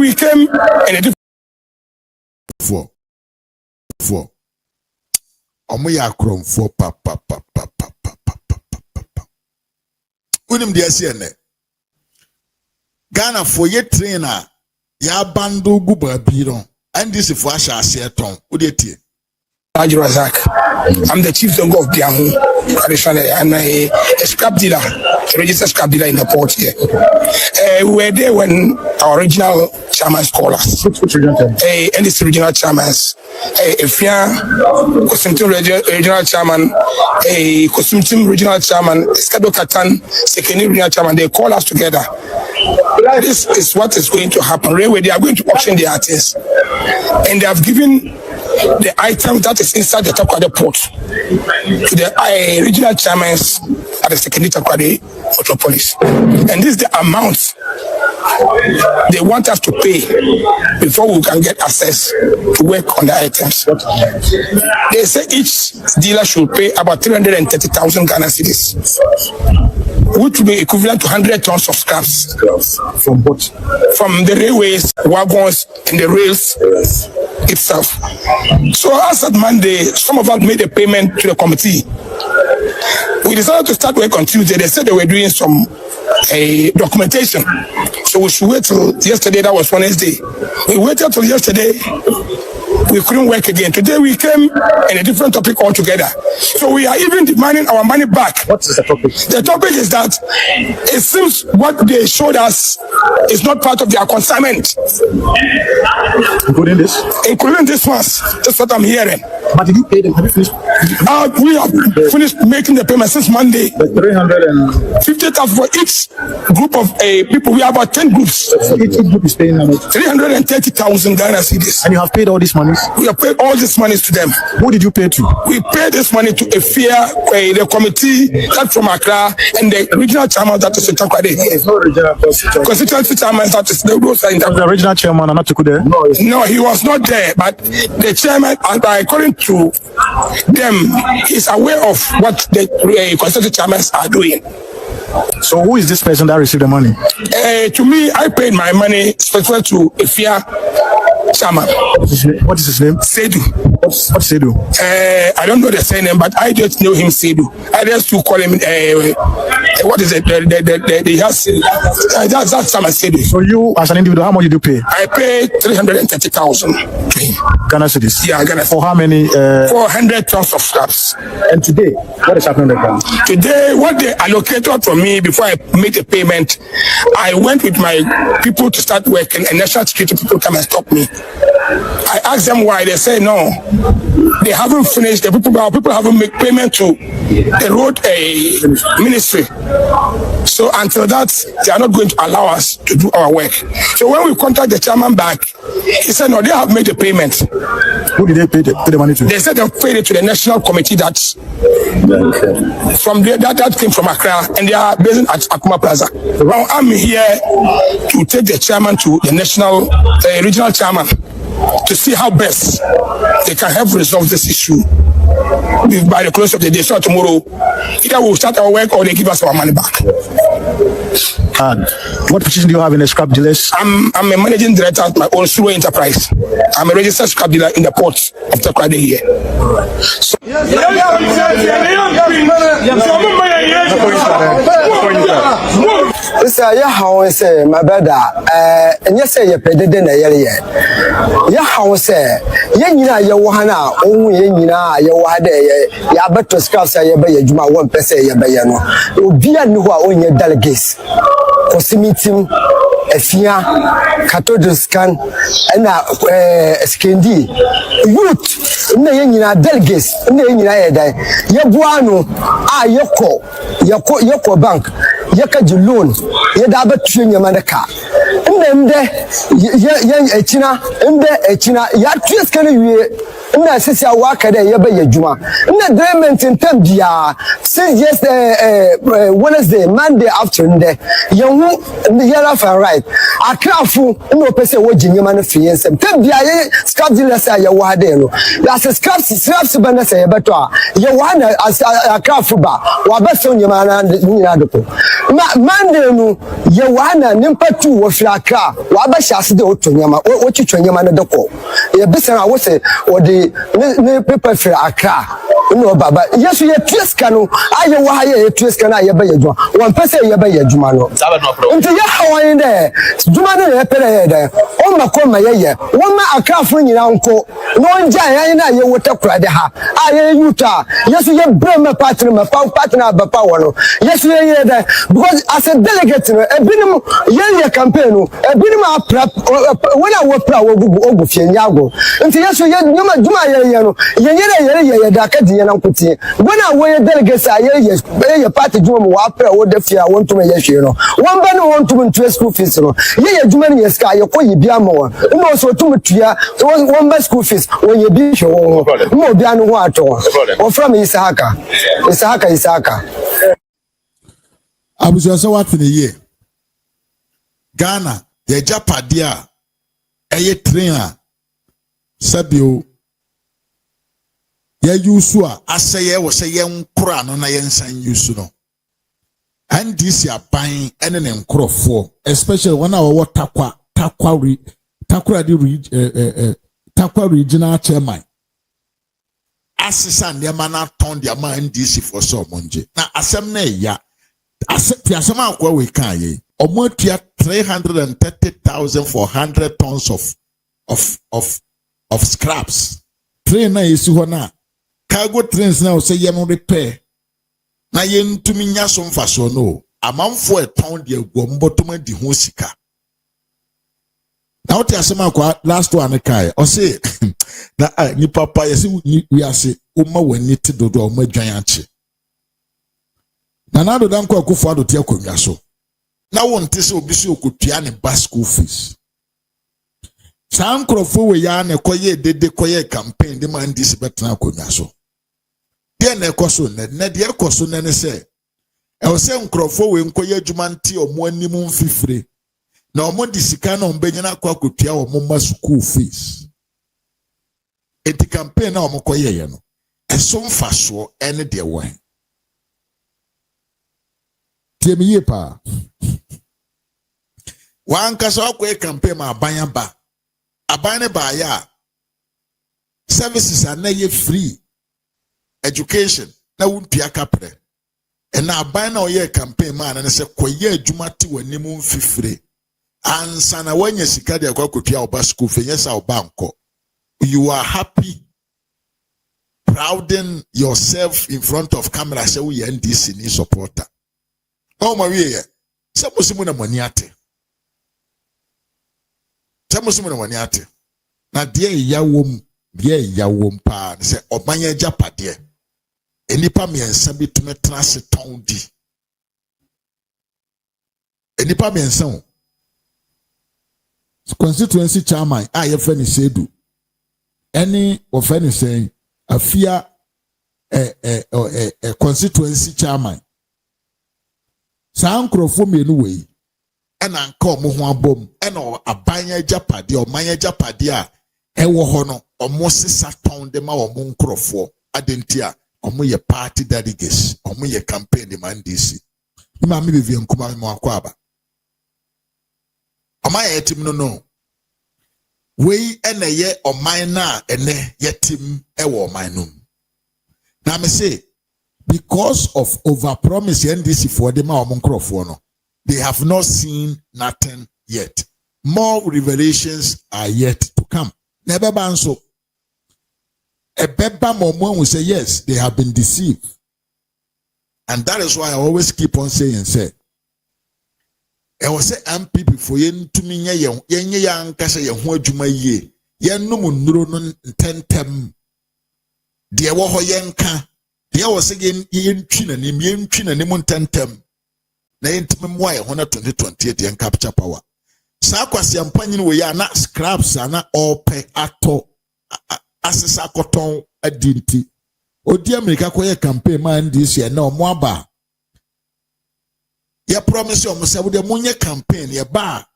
we came and a four. Omoya krom four pa. Unim dia siene. Ghana for ye trainer ya bando guba biro and this for asha aseton. Udeti. Razak. I'm the chief dongo of Biamu. Traditionally, I'm a scrap dealer, a registered scrap dealer in the port here. We were there when our regional chairman called us. Which regional chairman? And this regional chairmans, Kosumtim regional chairman, Kosumtim regional chairman, Skado Katan, Sekeni regional chairman, they call us together. This is what is going to happen. Railway, they are going to auction the artists. And they have given the item that is inside the Takwade port to the regional chairmen at the secondary Takwade metropolis. And this is the amount they want us to pay before we can get access to work on the items. They say each dealer should pay about 330,000 Ghana cedis, which will be equivalent to 100 tons of scraps. From what? From the railways, wagons, and the rails itself. So as at Monday, some of us made a payment to the committee. We decided to start work on Tuesday. They said they were doing some documentation. So we should wait till yesterday. That was Wednesday. We waited till yesterday. We couldn't work again. Today we came in a different topic altogether. So we are even demanding our money back. What is the topic? The topic is that it seems what they showed us is not part of their consignment. Including this? Including this one. That's what I'm hearing. But did you pay them? Have you finished? We have finished making the payment since Monday. The 350,000 for each group of people. We have about 10 groups. So each group is paying how much? 330,000 Ghana cedis. And you have paid all these monies? We have paid all these monies to them. Who did you pay to? We paid this money to the committee that from Accra and the regional chairman that is in Takwade. It's not regional constituency chairman that is the regional chairman and not there? No, he was not there. But the chairman, according to them, is aware of what the constituency chairmen are doing. So who is this person that received the money? To me, I paid my money specifically to Ifia chairman. What is his name? Sedu. What's Sedu? I don't know the surname, but I just know him Sedu. I just to call him. What is it? That's chairman Sedu. So you, as an individual, how much did you pay? I paid 330,000 to him. Ghana cedis. Yeah, Ghana. For how many? 400 tons of scraps. And today, what is happening in the ground? Today, what they allocated for me before I made the payment, I went with my people to start working, and national security people come and stop me. I asked them why. They say no, they haven't finished. The people haven't made payment to the road ministry. So until that, they are not going to allow us to do our work. So when we contact the chairman back, he said no, they have made the payment. Who did they pay the money to? They said they paid it to the national committee that's from there, that came from Accra, and they are based at Akuma Plaza. Now I'm here to take the chairman to the national regional chairman to see how best they can help resolve this issue by the close of the day. So tomorrow, either we'll start our work or they give us our money back. And what position do you have in the scrap dealers? I'm a managing director at my own Suro enterprise. I'm a registered scrap dealer in the port of Takwade here. So, how say my brother, and yes, say you paid the dinner. Yeah, how say, Yenina, Yohana, only Yenina, Yohade, Yabato Scraps, I obey Juma 1 Yabayano. Ubia Nua on your delegates. Cosimitim, Efia, Cathodiscan, and Skendi. Youth, Yenina delegates, Yenina, Yabuano, Yoko Bank, Yaka loan, Yadaba Trin Yamanaka. And then young Echina, and the Echina, Yatrius can you. Na sisi awaka de yeba yejuma na diamond in term dia since yesterday Wednesday Monday afternoon de yehu yara fan right akrafu no pese wo jinyema na fiensem term dia ye scrap dealers ya wo hade no ya se scraps ba na se yebeto a ye wa na akrafu ba wa ba so nyema na nyina doko Monday no ye wa na nimpa tu wo Fraka, Wabashas de Otonyama, what you Chonyama the Doko. A business I was say, or the paper for Accra. No, Baba, yes, we are Triscano. I know why you Triscana, you buy a one person, you buy a Jumano. Into Yahawa in there, Jumano, there. Oh, my coma, yeah, one man, I can't find your uncle. No, Giant, you would talk right there. I Utah. Yes, we have Burma partner, my partner, Bapawano. Yes, we are there because as a delegate, a minimum year campaign, a minimum prep when I work proud of Yago. And yes, we had Numa Juma, Dakati, and Uncle. When I wear delegates, I hear your party Juma Wapper or the fear I want to make you know. One man want to win school fees. Yeah, Jumani Sky, you call you Biamo, and also too much one best school fees when you be sure more than what or from Isaka. I was also what for the year. Ghana, the Japadia, a trainer, Sabio, ya Yusua, I say, was a young crown on a young Yusuno. And this year buying any name crop for, especially 1 hour what Takwa regional chairman. Assistant, the man turned their mind DC for so monje. Now, assembly, ya. Piasama kwa we can ye. Omotia 330,000 for 100 tons of scraps. Train na isi hona. Cargo trains now say yem repair. Na yen to me nya so mfaso no. Amanfo e ton de agwombo to ma di ho sika. Na oti asema kwa last one kai. O say na ni papa yesi we ase o ma wani ti dodo o ma dwan ache. Na nado dan kwa kufu ado tia konwa so. Na wonte se obi so okotua ne bas school fees. San krofo we ya na koye dede koye campaign de man dis betna konwa so. De na ekoso na de ekoso na ne se. E o se nkrofo we nkoye adwuma nti omo animu mfifire. Na omo di sika na ombegyina kwa kotua omo ma school fees. Enti campaign na omo koye ye no. Eso mfaso ene de wan. Tiemiye pa. Wankasa wakwe campaign ma abanya ba. Abanya ba ya. Services are na free. Education na wuntua kapre. Na abanya oye campaign ma na se koye adwuma ti wanimu mfifire. Ansa na wanya sika de akwa kotua oba school fe yesa oba nko. You are happy, prouding yourself in front of camera say we NDC ni supporter. Oh my way, some na maniate. Some na maniate. Na die ya wom pa say obanya japade. Enipa miensa bi tume trase ton di. Enipa miensa o. Constituency chairman ye friend Sedu. Any offend saying afia constituency chairman. Saa nkrofo menu wei ena nka omo ho abom ena abanya japade o manya japade a ewo ho no omo sesa ton de ma omo nkrofo adentia omo ye party delegates omo ye campaign de man DC ima me bevie nkuma mo akwa aba oma ye tim no wei ena ye oman na ene ye tim ewo oman no na me say because of overpromise NDC for them no, they have not seen nothing yet. More revelations are yet to come. Never banso. A beba moment will say yes, they have been deceived. And that is why I always keep on saying, say, I will say MPP for yen to me yen yang kasa ye ho adwuma ye. Yen no munuro no tentem. De wo ho yen ka. There was again yen twina ni muntentem. Na yentime mwa ye hona 2028 yen capture power. Sa kwasi ampanyin we ya na scraps ana ope ato asesa koton adinti. Odi America koye campaign man this year na omo aba. Ya promise omo se wo de munye campaign ye ba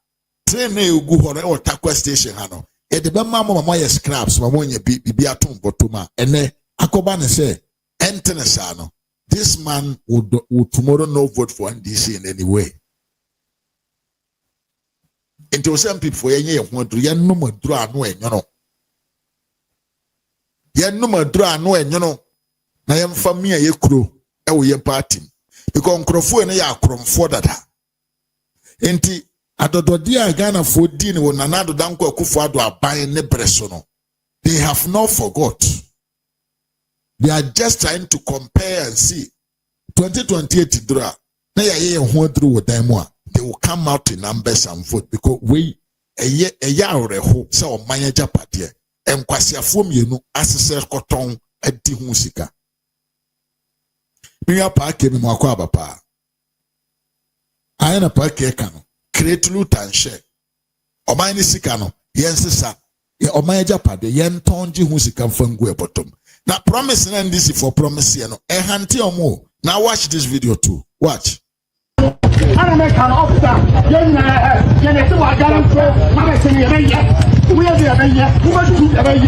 train na egu ho na Takwa station ha no. Ye de be mama ye scraps ma monye bibi atom botoma ene akoba ne se Entenesano. This man would tomorrow not vote for NDC in any way. Into some people ye want to yen no more draw no en you know. Yen no more draw no en you know. Na yem famia ye kro e wo ye party. Because nkrofo na ya kromfo dada. Enti adododi a Ghana for din wo nanado danko akufo ado aban ne breso no. They have not forgot. They are just trying to compare and see. 2028 draw. Na ya ye ho through with them. They will come out in numbers and vote because we a ya reho se o manya japade. Enkwasiafo mienu asese koton adi hu sika. Miya pa ke mi mwakwa abapa. Aya na pa ke kano. Create loot and share. Omanya ni sika no. Yen sisa. Omanya japade. Yen tonji hu sika mfangu e bottom. Na promise na ndisi for promise ye no. Hanti omo. Now watch this video too. Watch. I make an officer. You see what I'm saying? I'm saying we are there. We must do the way.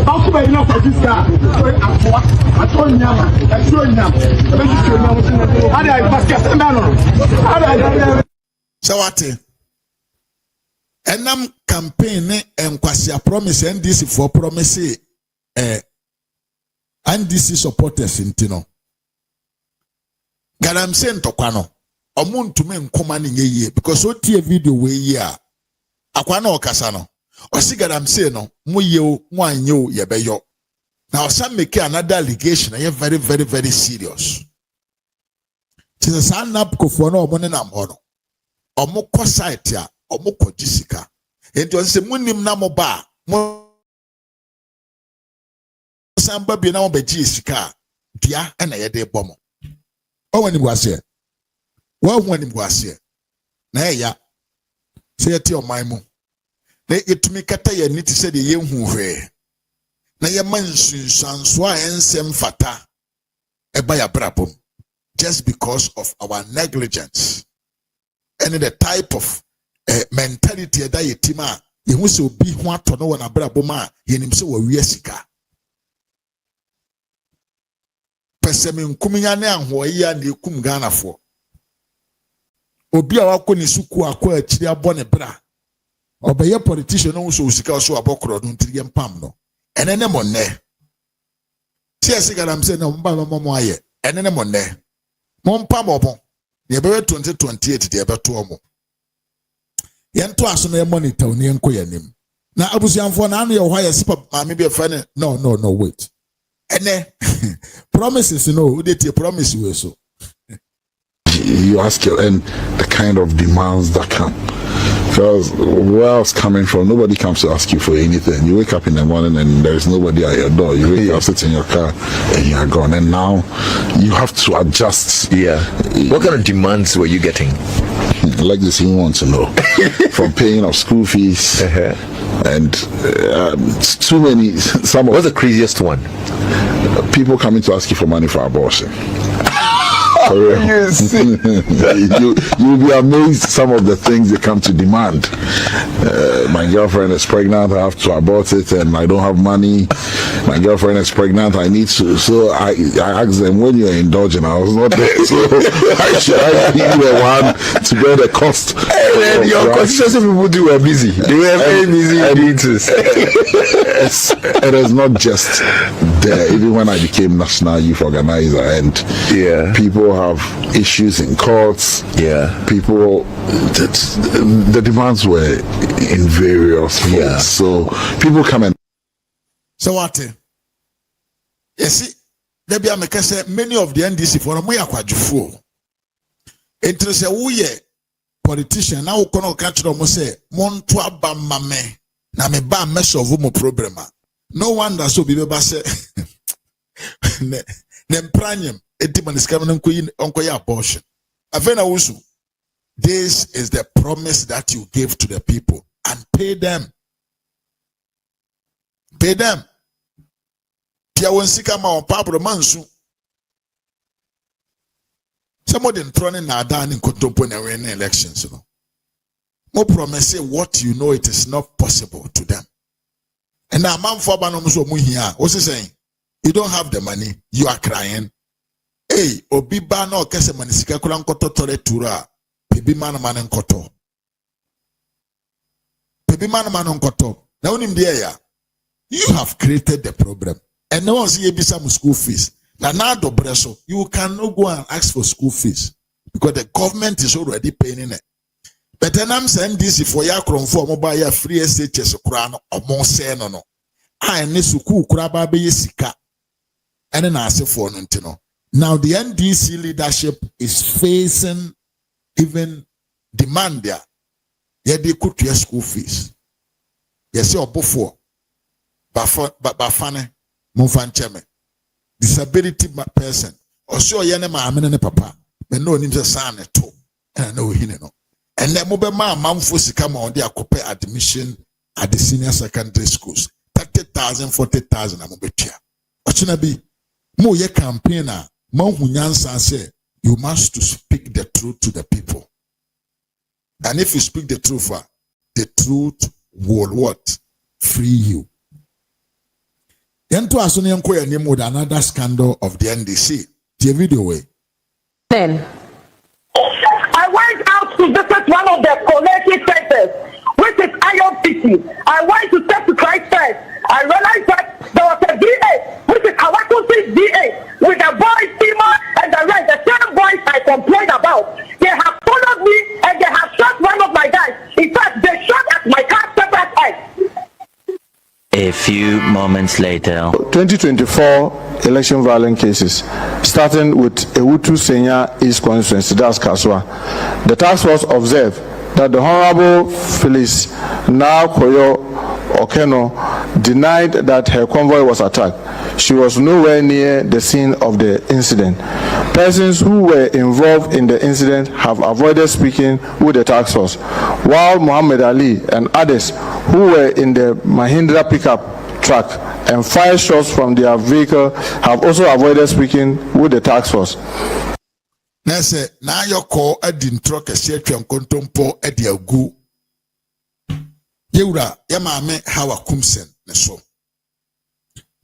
How come I not for this guy? I told him. I told him. How do I basket man? How do I? So what? Enam campaign and kwasia promise NDC for promise NDC supporters intino. Gadam saying tokwano. Omuntume nkoma ni nye because o tie video we ye a akwa na okasa no osigadam say no mo ye o mo anye o ye beyo na osa make another allegation ye very very very serious tise san napkofo na omo ne nam ho no omo ko site a omo ko jisika enti o se munim na mo ba mo san ba bi na mo be jisika dia na ye de bomo o wani wase wa hu anim gwase na ya se yeti o man mu na etumi kata ya niti se de ye hu hwe na ye man sunsanso a ensem fata e ba ya brabom just because of our negligence and the type of mentality that yetima ye hu se obi hu ato no na brabom a ye nim se wa wi asika pesemi nkuminya ne ahoyi a na ekum Ghana fo obi a wako ni suku akwa akiri abone bra obeye politician no so usika so abokro no ntiri empam no enene monne ti asigara mse na mba momo aye enene monne mo mpam obo ye be 2028 de be to omo ye nto aso na monitor ni enko yanim na abusianfo na anu ye ho aye sipa maame be fa no wait ene promises no we dey promise we so you ask your and the kind of demands that come, because where else coming from, nobody comes to ask you for anything. You wake up in the morning and there is nobody at your door. You wake up, sit in your car and you are gone, and now you have to adjust. What kind of demands were you getting? Like this, you want to know. From paying off school fees and too many. What's the craziest one? People coming to ask you for money for abortion. You see. You'll be amazed some of the things they come to demand. My girlfriend is pregnant, I have to abort it, and I don't have money. My girlfriend is pregnant, I need to. So I asked them, when you're indulging, I was not there, so I be the one to bear the cost. And your constituency people were busy. They were very busy. It is not just there. Even when I became national youth organizer, and people have issues in courts. People, the demands were in various ways. So people come and. So what? You see, there be a say many of the NDC for me akwajufu. Interest we politician now kono catch them say monto abama me na me ba me solve mo problem. No wonder so be say ne pranyem abortion. This is the promise that you gave to the people, and pay them. Pay them. Somebody throwing na down in contemporary and winning elections. You know. More promise what you know it is not possible to them. And now man for what's he saying? You don't have the money, you are crying. Hey, obiba no kese manisika kula nkoto tore tura. Bibi man nkoto. Maybe man nkoto. Now unim there. You have created the problem. And no one see some school fees. Now do breso. You cannot go and ask for school fees because the government is already paying it. But then I'm saying this for ya for mobile free SHS crown or more say no. I need suku kuraba be sika. And then I say for no. Now the NDC leadership is facing even demand there. Yeah, they could your school fees. Yes, your before. Bafane, Mufan disability person. Or so yene ma amene papa. Me no nimse san to. And I know he no. And then mobile man for sikama on their copy admission at the senior secondary schools. 30,000, 40,000 amobetia. Ochina be mo ye campaigner. Man who nyansa say you must speak the truth to the people. And if you speak the truth will what? Free you. Yento asuni yanko ya name with another scandal of the NDC. The video way. Then I went out to visit one of the collective centers, which is Iron City. I went to step to Christ Church. I realized that there was a DA, which is Awakusi's DA, with the boys, Tima, and the rest, the same boys I complained about. They have followed me and they have shot one of my guys. In fact, they shot at my car separate head. A few moments later. 2024 election violence cases, starting with Ewutu Senya East Constituency, that's Kaswa. The task force observed that the Honorable Phyllis now Koyo Okeno denied that her convoy was attacked. She was nowhere near the scene of the incident. Persons who were involved in the incident have avoided speaking with the task force, while Muhammad Ali and others who were in the Mahindra pickup truck and fired shots from their vehicle have also avoided speaking with the task force. Nese na yoko adin truck ese twem kontompo edi agu. Yewura ya maame hawa kumsen ne so.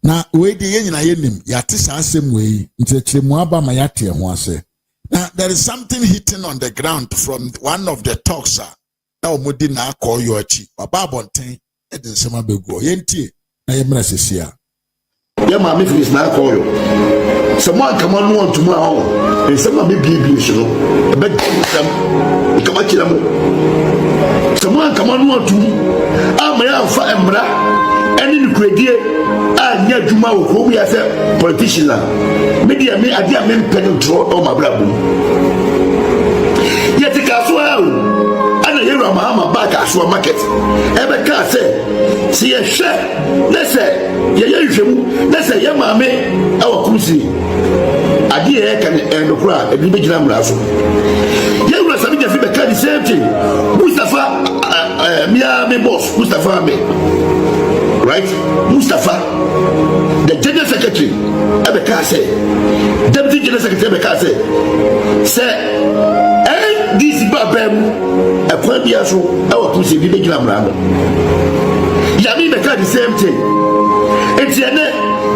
Na we de yen nyina yenim yate sa asem we nchechemu aba ma yate ho ase. Now there is something hitting on the ground from one of the talks na omodi na call you achi. Baba bonten e de nsema begu. Yentie na yemra sesia. Ya maame Phyllis na call you. Someone come on one tomorrow. And someone be BB so. E be some e kama kila mo. Someone come on one to amaya fa emra eni ni kredie anya djuma wo ko bi ase politician la media me ade am penetro o mabrabum yeti kaso ana yero mahama back aso market e be ka se si ye hwe na se ye hwemu na se ye maame e wa kumsi ade e kan endokura e bi begina mra so ye wura sabi je fi be ka the same thing Mustafa me boss Mustafa me right Mustafa the general secretary Ebeka say deputy general secretary Ebeka say this babem e kwa bia so e wa kusi bi begina mra no ya mi Ebeka the same thing etiene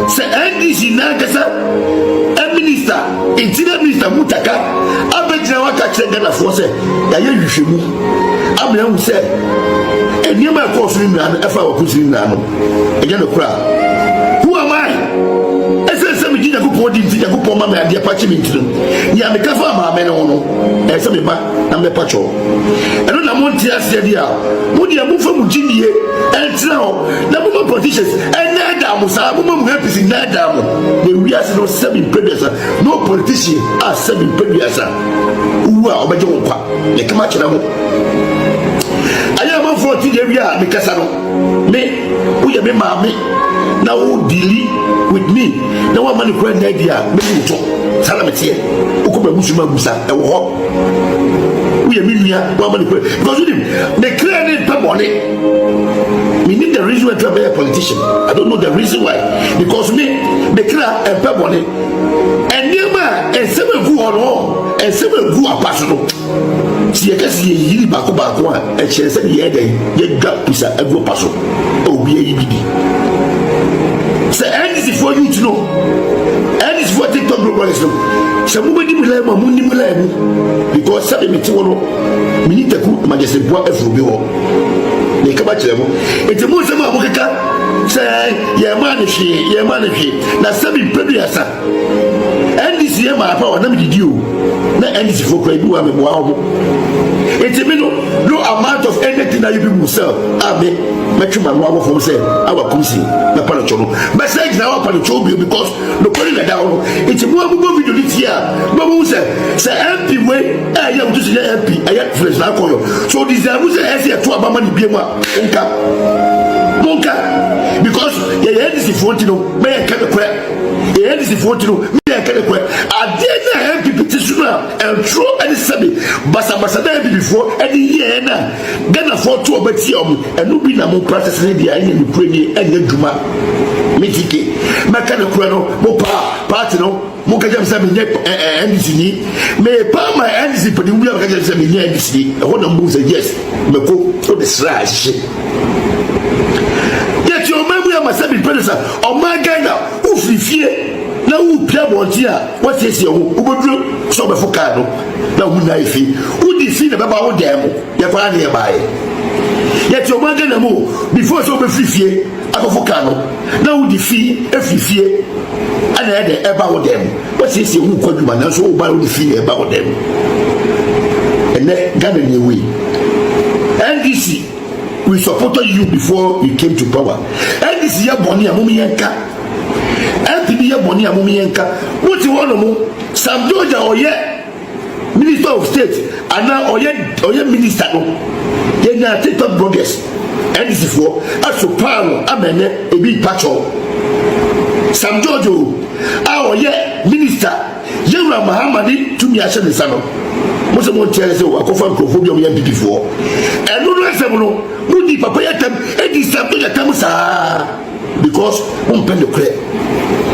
say NDC na kasa minister interior minister Mutaka abegina waka kire na fo say ya ye hwehwemu abraham say eniema e ko so ni na e fa wa kusi ni na no e je no kura who am I ese mi jinja ko podi jinja ko poma me ade pachi mi ntino ni am ka fa ma me no no e se me ba na me pacho e no na mo ntia ase dia mo dia mo fa mu jinie entra ho na mo politicians na da mo sa mo mu happy na da mo the we are no seven previous no politician as seven previous uwa obaje wo kwa ne kama kira mo aya ma 40 de bia me kasa no me uye me maame na wo deal with me na wa mani kura na dia me wuto sala metie ukoba musuma musa e wo ho uye me nua wa mani kura because you me clear ne pebone we need the reason why to be a politician. I don't know the reason why because me clear and pebone and nema and seven go on and seven go apaso si e kasi yiri bako a e chere se ye den ye dwa pisa e go paso obi e yibidi say anything for you to know anything for TikTok global is no se mo bedi mula ma mu ni mula mu because sabe me ti wono me ni taku ma je se boa efro bi ho ne kaba kyerɛ mo enti mo nsɛm a mokeka sɛ yɛma ne hwee na sɛbi mpɛdu asa NDC yɛ maa pa ɔnam didi o na NDC fo kora bi wa me boa ho enti me no amount of anything that you people sell me metwe ma no abofo sɛ awa kumsi na pa no cho no message na wa pa no cho because no kori na da ho enti mo abugo video ni tia mo sɛ MP we ya wo to sɛ MP ayɛ fresh na koyo so this is say to abama ni biemu a monka because ye NDC fo ti no me ya ka kora ye NDC fo ti no me ya ka kora ade na MP petition a entro any sabi basa da bi before any year na Ghana for to obeti enu bi na mo practice ni dia any kure ni enya dwuma mitike maka na kura no mo party no mo ka jam say me NDC ni me pa my NDC pedi wu ya ka jam say me NDC e ho na mo say yes me ko to the slash yet your memory am say be president o ma Ghana u frifie na u pia bonti a what is your wo boduro so be fo ka no na wu na ifi u di fi na baba wo dem ya kwa na e bae yet your man Ghana mo before so be frifie akofo ka no na u di fi efifie ana e de eba wo dem what is your wu kwaduma na so u ba wo di fi eba wo dem ene Ghana ni we NDC we supported you before you came to power NDC ya boni amumi yanka NPD ya boni amumi yanka what you want mo Sam Georgia oye Minister of State ana oye minister no ye na TikTok bloggers NDC for aso power amene ebi pacho Sam Georgia oye minister Yewra Mahamadi tumi ahye ne sano mo se mo tia se wa kofa microphone bi o MP for eno no asem no mo di papa ya tam edi sam to ya tam sa because mo pen the clear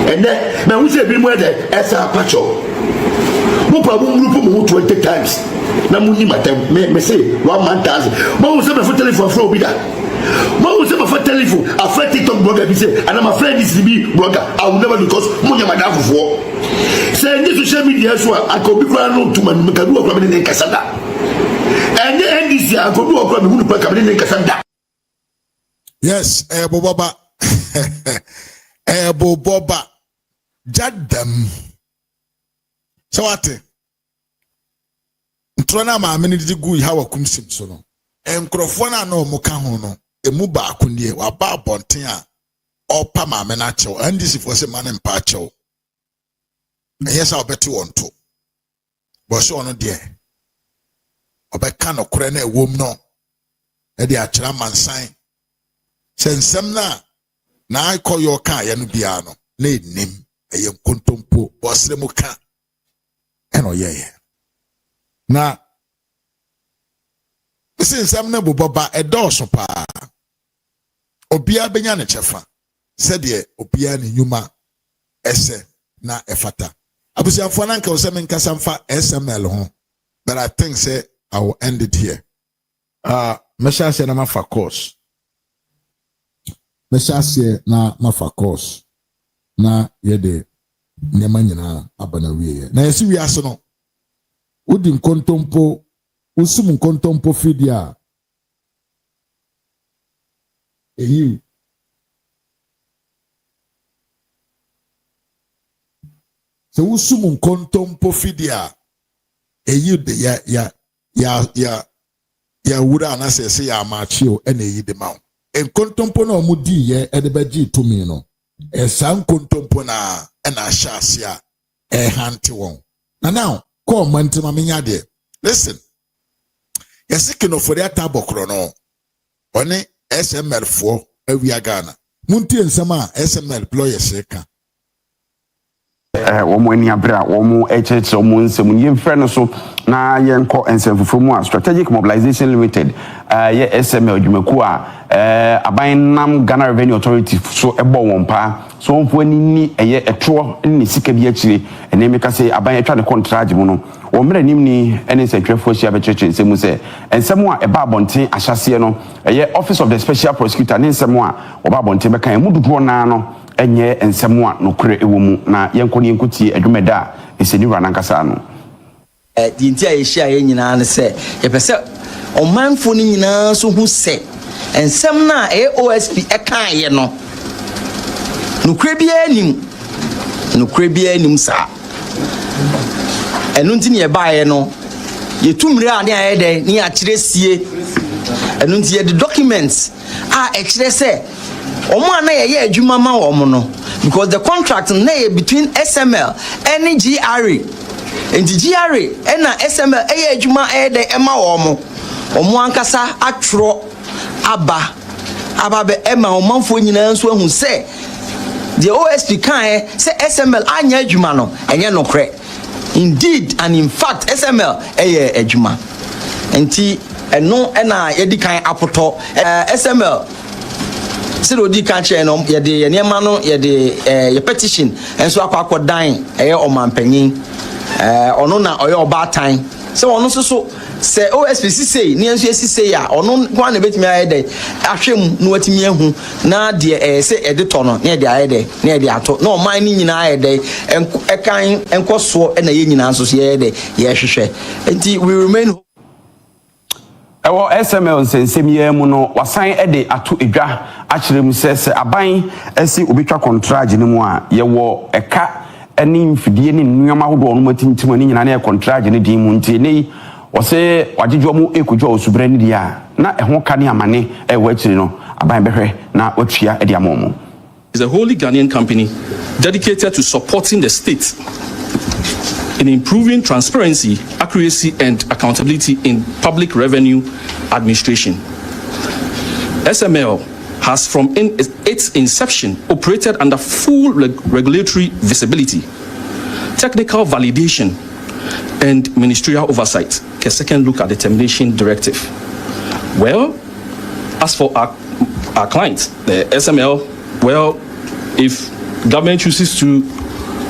ene na wo se bi mo de esa pacho mo problem group mo 20 times na mo ni matem me say 1 man thousand mo se me for telephone for obi da mo se me for telephone a friend TikTok blogger bi say and my friend is be blogger I will never because mo nya madam for say ni social media so akobi kra no tuma no mekadu akra me ne kasada ene NDC akobi akra me hunu pa me ne kasada yes boboba boboba jadam so what ntrona ma me ne di gu ha wa kumsim so no enkrofo na na omo ka ho no emu ba akonie wa ba bonten a opa ma me na chew NDC for se man mpa chew yes I'll bet you on to but so on there obeka no kore na ewom no e de akira mansan sensem na I call your car ya no bia no na enim eye kontompo bosre mu ka eno ye na sensem na boboba e dɔɔso pa obia benya ne chefa said de obia ne nyuma ese na efata abusiafo na nka wo se menkasa mfa SML ho but I think say I will end it here mesha se na mafa course na yede nyama nyina abana wiye na yesi wi aso no udi nkontompo usum nkontompo fidia eyi so usum nkontompo fidia eyi de ya wura na se ya amachio ene eyi de mawo nkontompo na omudi ye edebagi tumi no esa nkontompo na na ahase a hante won na now call mantima menya de listen yasikino for that tabokro no one SML for awia Ghana muntie nsem a SML lawyers ka womo ani abra womo echeche womo nsem ni mfre no so na yenko ensem mu a Strategic Mobilization Limited ye SML dwumaku a aban nam Ghana Revenue Authority so ebo won pa so wonfo ani ni eye etro ni sika bi akire ene meka say aban etwa ne contract mu no wo mra nim ni ene setwefo hia be cheche nsem se ensem a eba abonten ahyase no eye Office of the Special Prosecutor ne nsem a oba abonten be kan mu dudu na no enye ensem a nokure ewomu na yenkotie adwumeda eseni rana nkasa no di ntia ye hia ye nyina ne se ye pese omanfo ni nyina so hu se and some na OSP ekan ye no nukre bia nim sa enu nti ne ba ye no ye tumre a ne aye de ne a kire sie enu nti ye the documents a e kire se omo ana ye adwuma ma omo no because the contract na between SML and GRA and the GRA and SML ye adwuma de ema omo ankasa atro aba be ema omanfo nyina nso ahu se the OSP kan say SML anya adwuma no enye nokre indeed and in fact SML adwuma enti eno na yedi kan apoto SML siro di kan che no yede niema no yede ye petition enso akwakodan omampanyin ono na oye obatan se ono so se OSP say ni enso say ya ono kwa na betimi ayede ahwem no watimi ahu na de se editor no na de ayede na de ato na oman ni nyina ayede ekan enkoso na ye nyina so ayede ye hwehwe enti we remain ewo SML nsensem ye mu no wasan de ato edwa akyerem se aban asi obetwa contract ni mu a ye wo eka ani mfidie ni nnuama hodo no matintim ani nyina na contract ni din mu nti nei wose wagyejo mu ekudwo osubra ni dia na eho ka ne amane ewo akyire no aban behwe na otua de amomo is a wholly Ghanaian company dedicated to supporting the state in improving transparency, accuracy, and accountability in public revenue administration. SML has from its inception operated under full regulatory visibility, technical validation, and ministerial oversight. A second look at the termination directive. Well, as for our clients, the SML, well, if government chooses to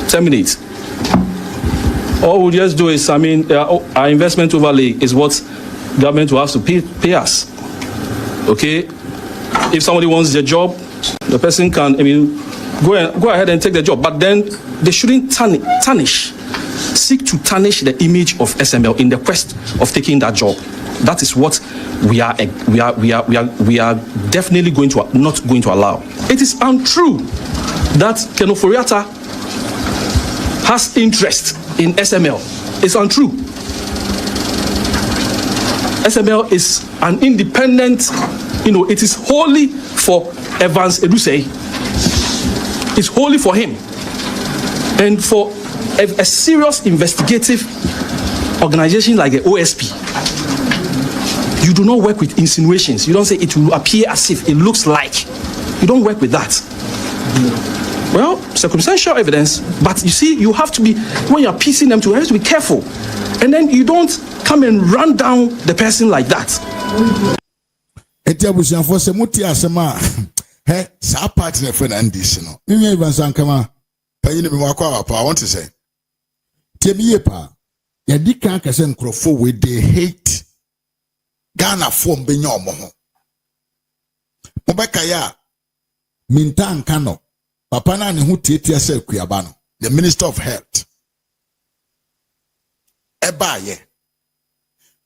terminate, all we'll just do is, our investment overlay is what government will have to pay us. Okay? If somebody wants the job, the person can, go ahead and take the job. But then they shouldn't seek to tarnish the image of SML in the quest of taking that job. That is what we are definitely not going to allow. It is untrue that Kenoforiata has interest in SML. It's untrue. SML is an independent, it is wholly for Evans Edusei. It's wholly for him. And for a serious investigative organization like the OSP, you do not work with insinuations. You don't say it will appear as if it looks like. You don't work with that. Well, circumstantial evidence, but you see, you have to be, when you're piecing them together, you have to be careful. And then you don't come and run down the person like that. I want to say, they hate Ghana form benyomo. Mobakaya Mintan Kano. Papa na ne hu tietia se kuaba no the Minister of Health eba ye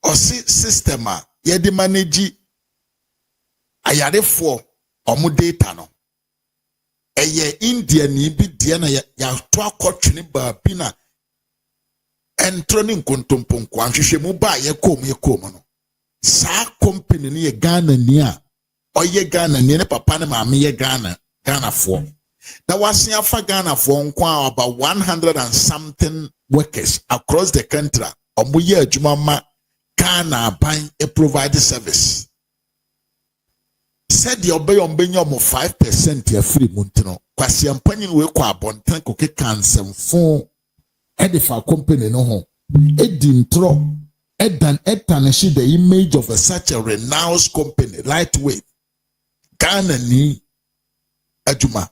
osi system a ye de manage ayarefo omo data no eye India ni bi de na ya to akotwene ba bi na entro ni nkontomponko anhwehwe mu ba ye kom no sa company ni ye Ghana ni a oye Ghana ni ne papa ne maame ye Ghana fo. Now, was for Ghana for about 100 and something workers across the country. Omuye Jumama Ghana buying a provided service. Said the obey on Benyom 5% your free Muntino. Kwasi ampanyin we kwa bontan koke cancel phone. Edifa company no home. Edintro. Etanishi the image of such a renowned company, lightweight. Ghana ni Ajuma.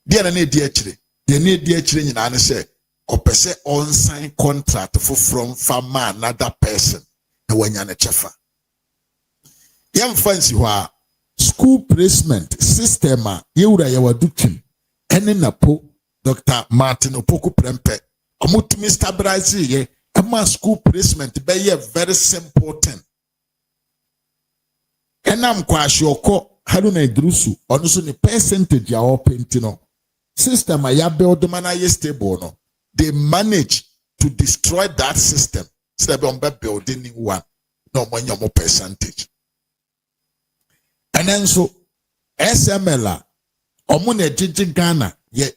Dear na dear chile, nyina ne say opese on sign contract from farmer another person na wanya ne chefa. Yam fancy wa school placement system a yewura ya wadutwim ene napo Dr. Martin Opoku Prempe omutumi stabilize ye ema school placement be ye very simple thing. Enam kwa shioko Haruna Idrusu ono so ne percentage ya openti no system a ya build man aye stable no they manage to destroy that system so they be building new one no more percentage. And then so SML omo na ejiji Ghana ye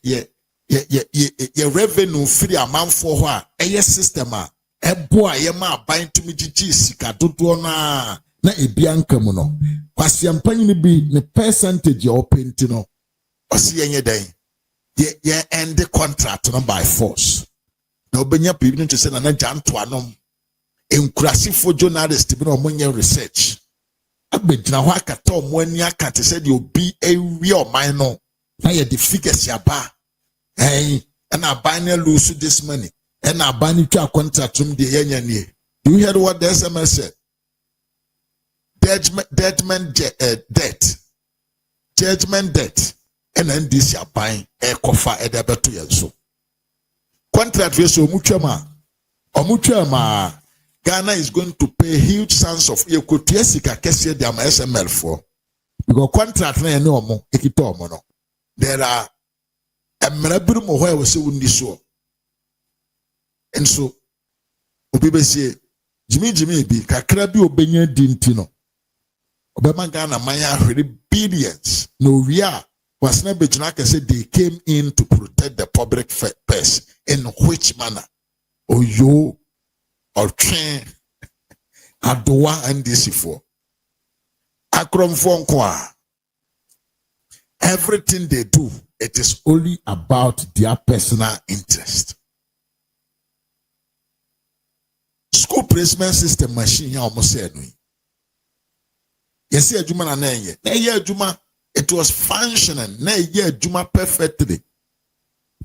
revenue free amount for ho a system a ebo a ye ma ban to mi jiji sika dodo na ebianka mu no kwasiampanyi ni bi ne percentage ya openti no osi yenye den ye end the contract no by force na obenya people to say na janto anom enkurasifo journalist bi na omonye research abegyina ho akata omo ani akate say the obi ewi oman no na ye the figures ya ba and a binary lose this money and a binary contract from the yenye. Do you hear what the SMS said? Judgment debt and then this ya buying a cofa at the better so contract with Omuchama Ghana is going to pay huge sums of Yesika Kessia Dam SML for because contract no more ekitomo. There are a meraburu where we say undi so and so obi say Jimmy bi kakra bi obenya dintino obema Ghana manya hwere billions no ria was na bejina ka say they came in to protect the public purse in which manner oyo or train adowa and this for akrom fo nko everything they do it is only about their personal interest. School placement system machine ya almost said no. Yes, juma na nenye. Na juma it was functioning. Na juma perfectly.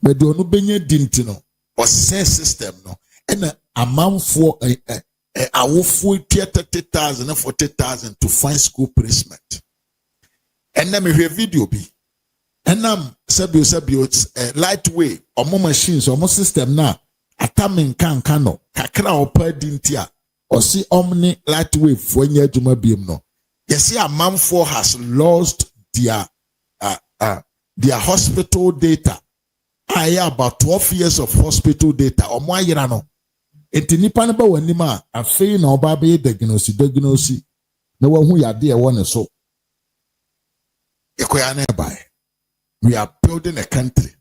But do no benye dintino or say system no. And amount for a woeful 30,000 and 40,000 to find school placement. And then me hear video be. And sabio lightweight or more machines or more system now. Atamin kano kakra opa dintia or see omni lightweight for nye juma beam no. You see a man for has lost their hospital data. I hear about 12 years of hospital data or more year no. Enti nipa neba wanima afei na oba be diagnosis na wahu ya de won so. Ekoya na buy. We are building a country,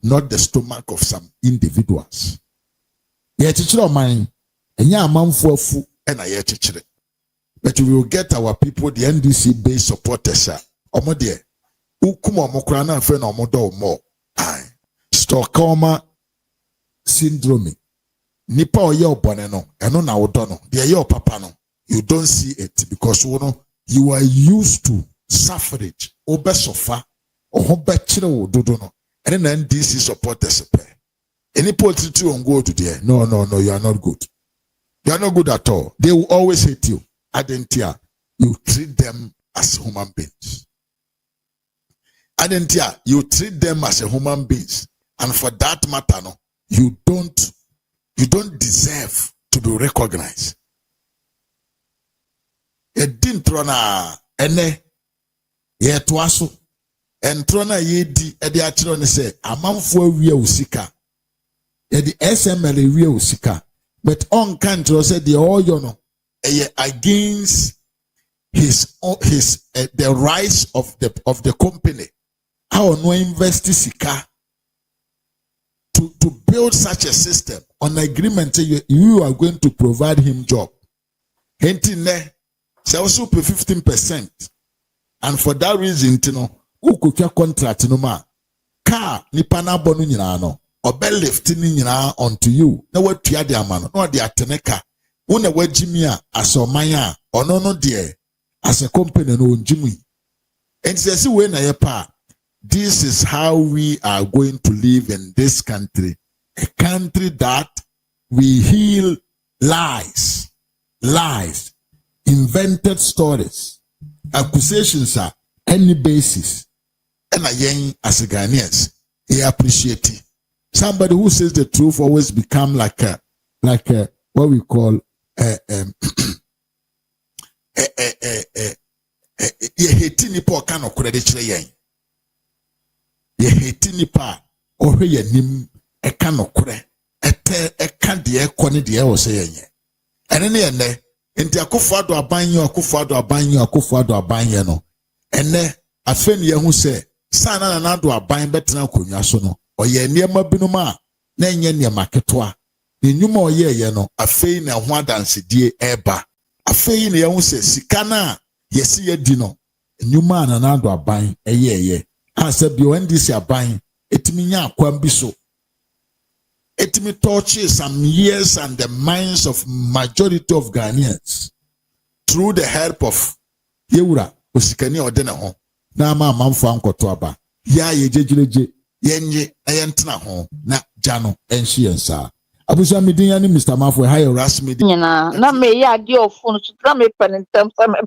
not the stomach of some individuals. Ye chichiro man, enya amanfo afu na ye chichire. But we will get our people, the NDC based supporters. Omo de ukuma omokra na afa na omodo omo. Stockholm syndrome. Nipa oye obone no, eno na wodo no. De ye papa no, you don't see it because you are used to suffrage. Obe suffer. Oh, bachelor dodo no. And then NDC supporters. Any politics won't go to there. No, you are not good. You are not good at all. They will always hate you. Adentia, you treat them as human beings. Adentia, you treat them as a human beings. And for that matter, no, you don't deserve to be recognized. You didn't run ene ye twaso. Entrona yedi edi atiro ne say amanfo awie usika edi SML awie usika but on country said the oyo no against his the rights of the company how no invest sika to build such a system on agreement you are going to provide him job henti ne say also pay 15% and for that reason you know ukukya contract no ma car nipa na bonu nyina no obe lift ni nyina onto you na watua de ama no na de ateneka wo na wagimi a asoman a ono no de as a company no onjimi and say we na ye pa this is how we are going to live in this country, a country that we heal lies, invented stories, accusations are any basis. And again, as a Ghanaians, he appreciate it. Somebody who says the truth always become like a what we call ye heti nipa o ka no kore de kire yen ye heti nipa o hwe yanim e ka no kore e ka de e ko ne de e wo se yen ene ne ene enti akofo ado abanye no ene afen ye hu se sana na ado aban betena konwa so no oye niema binum a na enye niema ketwa ne nyuma oye no afei na ho adansedie eba afei ne ye hu se sika na yesi ye di no nyuma na ado aban eye asa bi o ndisi aban etimi nya akwam bi so etimi touches some years and the minds of majority of Ghanaians through the help of Yewura osikani odene ho na ama amanfo ankoto aba ya yejejireje yenye ayentena ho na jano enhye yensa abusa midin ya ni Mr. Mafo ha ye ras midin na me ya di ofun so tra me pentem sa me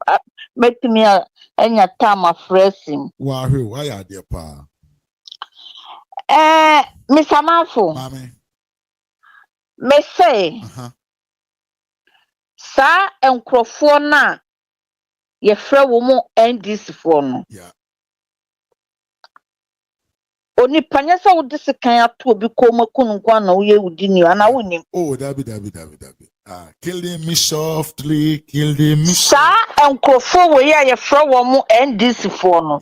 metimi anya time fresim wa hwe wa ya de pa Mr. Mafo mame me say sa enkrofo na ye frɛ wo mu NDC fo no oni panya sa wo disikan ato obi komakunu kwa na wo ye wudi ni ana wonim dabi kill me softly sa enkrofo wo ye frɛ wo mu NDC fo no